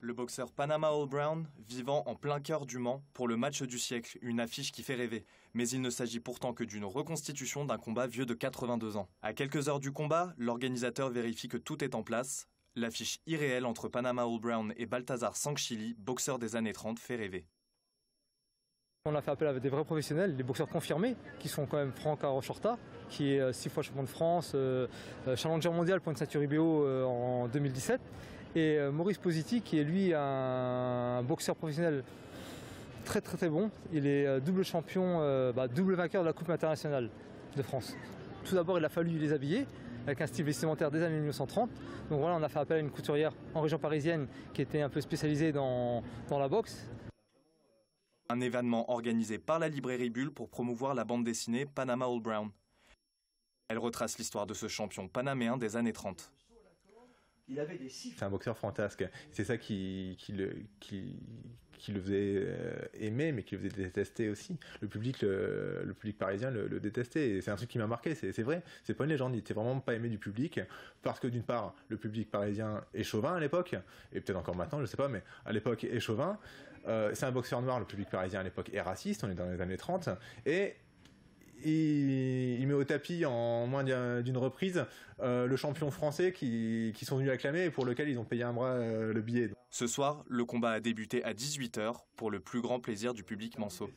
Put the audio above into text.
Le boxeur Panama All Brown, vivant en plein cœur du Mans pour le match du siècle, une affiche qui fait rêver. Mais il ne s'agit pourtant que d'une reconstitution d'un combat vieux de 82 ans. À quelques heures du combat, l'organisateur vérifie que tout est en place. L'affiche irréelle entre Panama All Brown et Balthazar Sanchili, boxeur des années 30, fait rêver. On a fait appel à des vrais professionnels, des boxeurs confirmés, qui sont quand même Franck Arochorta, qui est 6 fois champion de France, challenger mondial pour une ceinture IBO en 2017, et Maurice Positi, qui est lui un boxeur professionnel très bon. Il est double champion, double vainqueur de la Coupe internationale de France. Tout d'abord, il a fallu les habiller avec un style vestimentaire des années 1930. Donc voilà, on a fait appel à une couturière en région parisienne qui était un peu spécialisée dans la boxe. Un événement organisé par la librairie Bulle pour promouvoir la bande dessinée Panama All Brown. Elle retrace l'histoire de ce champion panaméen des années 30. Il avait des siffles. C'est un boxeur fantasque. C'est ça qui le faisait aimer, mais qui le faisait détester aussi. Le public parisien le détestait. Et c'est un truc qui m'a marqué, c'est vrai. C'est pas une légende, il était vraiment pas aimé du public. Parce que d'une part, le public parisien est chauvin à l'époque, et peut-être encore maintenant, je sais pas, mais à l'époque est chauvin. C'est un boxeur noir, le public parisien à l'époque est raciste, on est dans les années 30. Et il met au tapis en moins d'une reprise le champion français qui sont venus acclamer et pour lequel ils ont payé un bras le billet. Ce soir, le combat a débuté à 18 h pour le plus grand plaisir du public manceau.